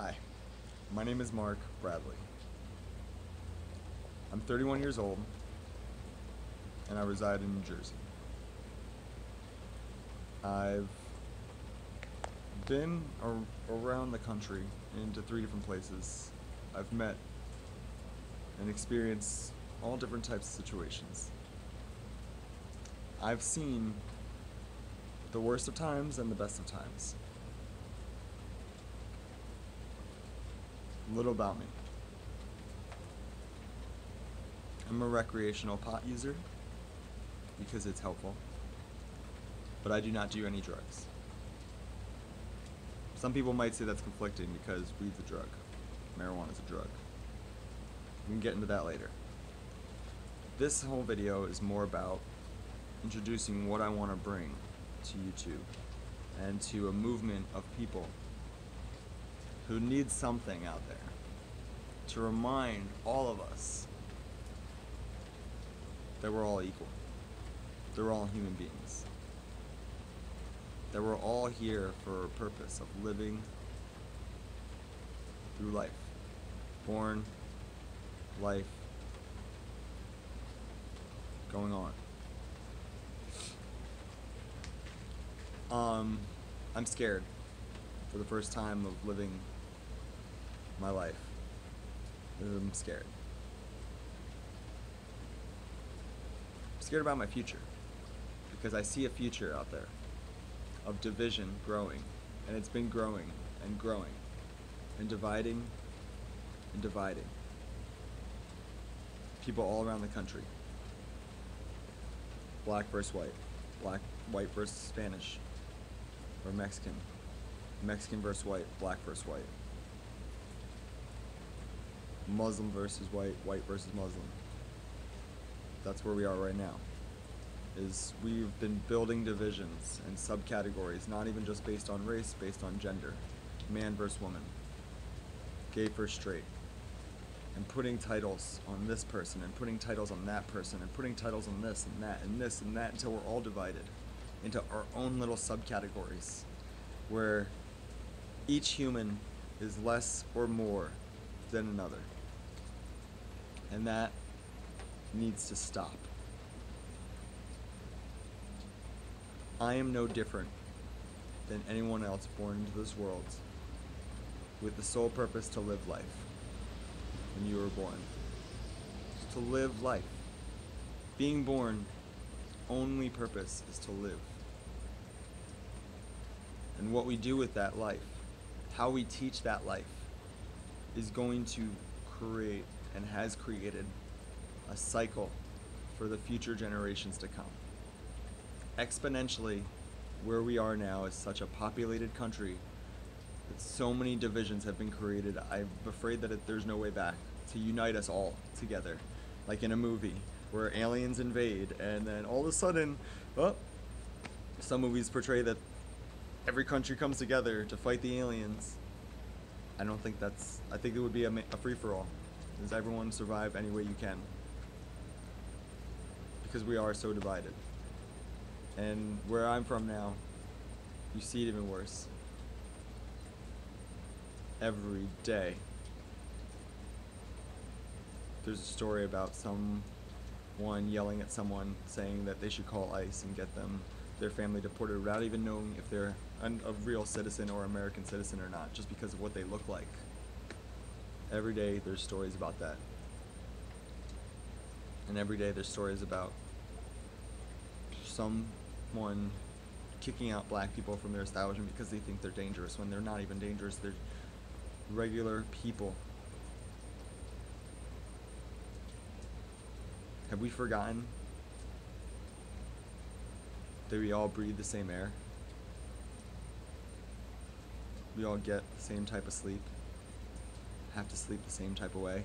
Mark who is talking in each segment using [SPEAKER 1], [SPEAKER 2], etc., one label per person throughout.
[SPEAKER 1] Hi, my name is Mark Bradley. I'm 31 years old and I reside in New Jersey. I've been around the country into 3 different places. I've met and experienced all different types of situations. I've seen the worst of times and the best of times. A little about me. I'm a recreational pot user because it's helpful, but I do not do any drugs. Some people might say that's conflicting because weed's a drug, marijuana is a drug. We can get into that later. This whole video is more about introducing what I want to bring to YouTube and to a movement of people who need something out there to remind all of us that we're all equal, that we're all human beings, that we're all here for a purpose of living through life. Born, life, going on. I'm scared for the first time of living my life. I'm scared. I'm scared about my future because I see a future out there of division growing, and it's been growing and growing and dividing and dividing people all around the country. Black versus white, white versus Spanish or Mexican, Mexican versus white, black versus white, Muslim versus white, white versus Muslim. That's where we are right now. Is we've been building divisions and subcategories, not even just based on race, based on gender, man versus woman, gay versus straight, and putting titles on this person and putting titles on that person and putting titles on this and that and this and that until we're all divided into our own little subcategories where each human is less or more than another. And that needs to stop. I am no different than anyone else born into this world with the sole purpose to live life when you were born. Just to live life. Being born, only purpose is to live. And what we do with that life, how we teach that life, is going to create and has created a cycle for the future generations to come. Exponentially, where we are now is such a populated country that so many divisions have been created. I'm afraid that there's no way back to unite us all together, like in a movie where aliens invade and then all of a sudden, some movies portray that every country comes together to fight the aliens. I don't think that's, I think it would be a free-for-all. Does everyone survive any way you can? Because we are so divided. And where I'm from now, you see it even worse. Every day, there's a story about someone yelling at someone saying that they should call ICE and get their family deported without even knowing if they're a real citizen or American citizen or not, just because of what they look like. Every day there's stories about that. And every day there's stories about someone kicking out black people from their establishment because they think they're dangerous when they're not even dangerous. They're regular people. Have we forgotten that we all breathe the same air? We all get the same type of sleep, have to sleep the same type of way.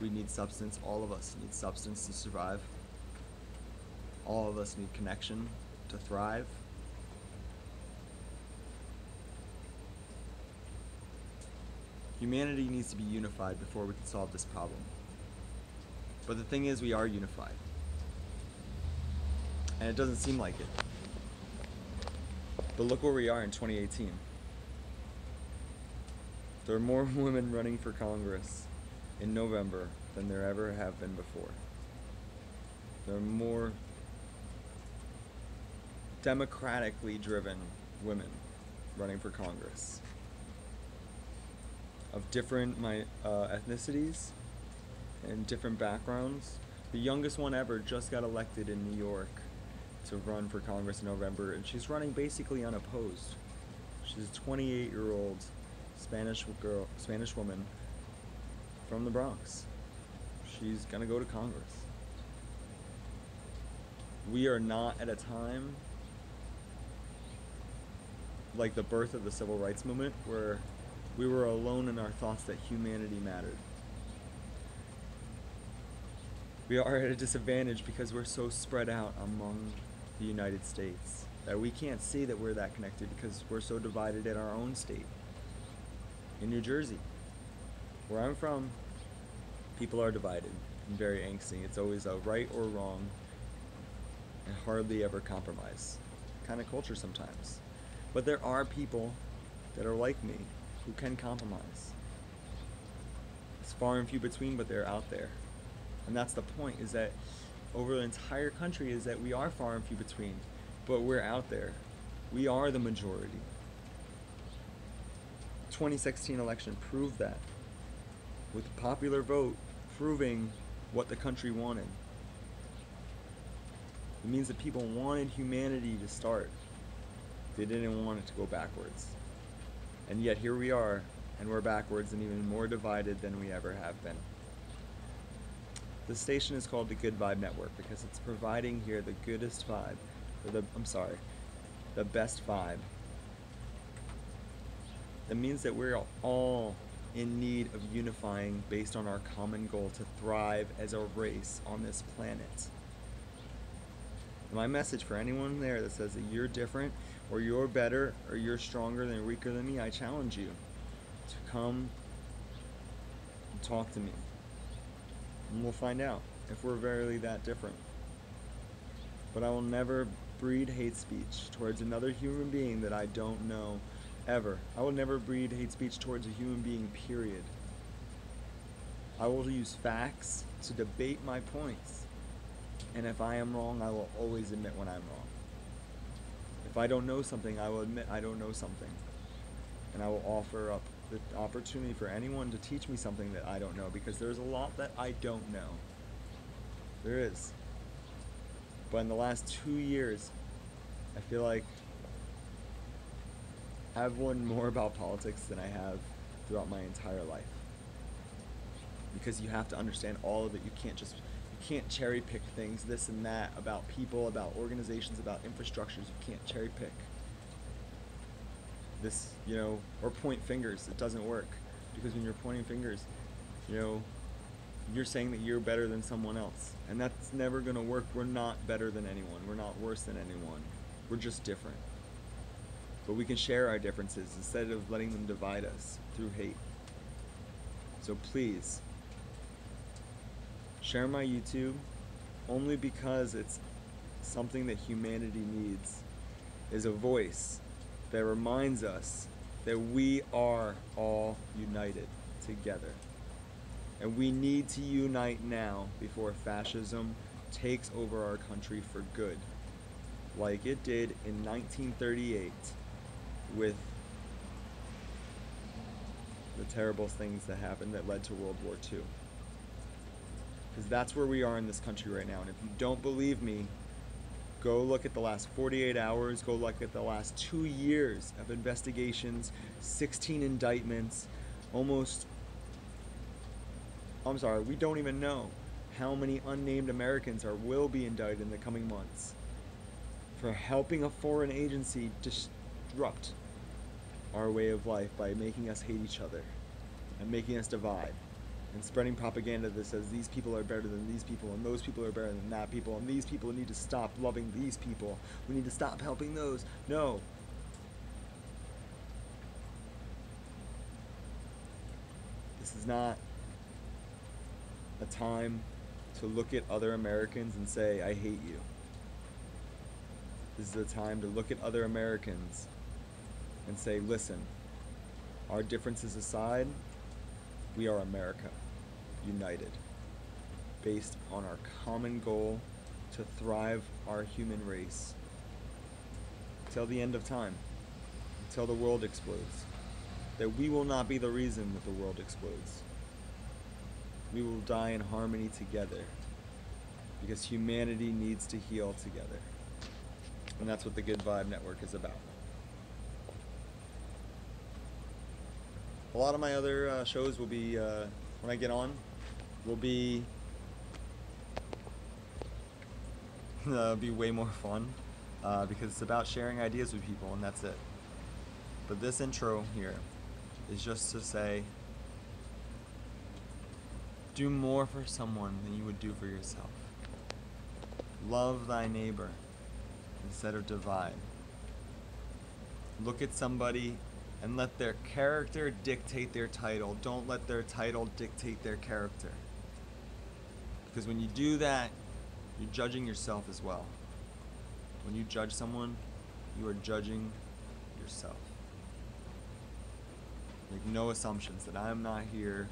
[SPEAKER 1] We need substance. All of us need substance to survive. All of us need connection to thrive. Humanity needs to be unified before we can solve this problem. But the thing is, we are unified. And it doesn't seem like it. But look where we are in 2018. There are more women running for Congress in November than there ever have been before. There are more democratically driven women running for Congress of different ethnicities and different backgrounds. The youngest one ever just got elected in New York to run for Congress in November, and she's running basically unopposed. She's a 28-year-old Spanish woman from the Bronx. She's gonna go to Congress. We are not at a time like the birth of the civil rights movement where we were alone in our thoughts that humanity mattered. We are at a disadvantage because we're so spread out among the United States that we can't see that we're that connected because we're so divided in our own state. In New Jersey, where I'm from, people are divided and very angsty. It's always a right or wrong and hardly ever compromise kind of culture sometimes. But there are people that are like me who can compromise. It's far and few between, but they're out there. And that's the point, is that over the entire country is that we are far and few between, but we're out there. We are the majority. 2016 election proved that, with the popular vote proving what the country wanted. It means that people wanted humanity to start. They didn't want it to go backwards. And yet here we are, and we're backwards and even more divided than we ever have been. The station is called the Good Vibe Network because it's providing here the goodest vibe, or the best vibe. That means that we're all in need of unifying based on our common goal to thrive as a race on this planet. My message for anyone there that says that you're different, or you're better, or you're stronger than weaker than me, I challenge you to come and talk to me. And we'll find out if we're really that different. But I will never breed hate speech towards another human being that I don't know, ever. I will never breed hate speech towards a human being, period. I will use facts to debate my points. And if I am wrong, I will always admit when I'm wrong. If I don't know something, I will admit I don't know something. And I will offer up the opportunity for anyone to teach me something that I don't know, because there's a lot that I don't know. There is. But in the last 2 years, I feel like I've learned more about politics than I have throughout my entire life. Because you have to understand all of it. You can't cherry pick things, this and that, about people, about organizations, about infrastructures. You can't cherry pick this, or point fingers. It doesn't work, because when you're pointing fingers, you're saying that you're better than someone else, and that's never gonna work. We're not better than anyone. We're not worse than anyone. We're just different. But we can share our differences instead of letting them divide us through hate. So please, share my YouTube, only because it's something that humanity needs, is a voice that reminds us that we are all united together. And we need to unite now before fascism takes over our country for good, like it did in 1938 with the terrible things that happened that led to World War II. Because that's where we are in this country right now. And if you don't believe me, go look at the last 48 hours, go look at the last 2 years of investigations, 16 indictments, we don't even know how many unnamed Americans will be indicted in the coming months for helping a foreign agency disrupt our way of life by making us hate each other and making us divide and spreading propaganda that says these people are better than these people and those people are better than that people and these people need to stop loving these people. We need to stop helping those. No. This is not a time to look at other Americans and say, I hate you. This is a time to look at other Americans and say, listen, Our differences aside, we are America, united, based on our common goal to thrive our human race till the end of time, until the world explodes. That we will not be the reason that the world explodes. We will die in harmony together, because humanity needs to heal together. And that's what the Good Vibe Network is about. A lot of my other shows will be, when I get on, will be be way more fun, because it's about sharing ideas with people, and that's it. But this intro here is just to say, do more for someone than you would do for yourself. Love thy neighbor instead of divide. Look at somebody and let their character dictate their title. Don't let their title dictate their character. Because when you do that, you're judging yourself as well. When you judge someone, you are judging yourself. Make no assumptions that I'm not here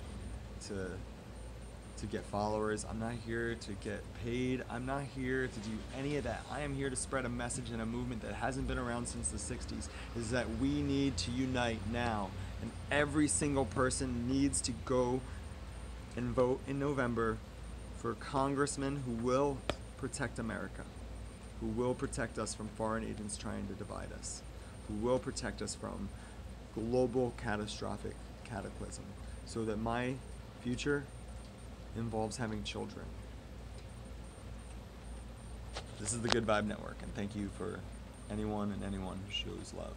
[SPEAKER 1] to get followers. I'm not here to get paid. I'm not here to do any of that. I am here to spread a message and a movement that hasn't been around since the 60s, is that we need to unite now. And every single person needs to go and vote in November for congressmen who will protect America, who will protect us from foreign agents trying to divide us, who will protect us from global catastrophic cataclysm, so that my future involves having children. This is the Good Vibe Network, and thank you for anyone and anyone who shows love.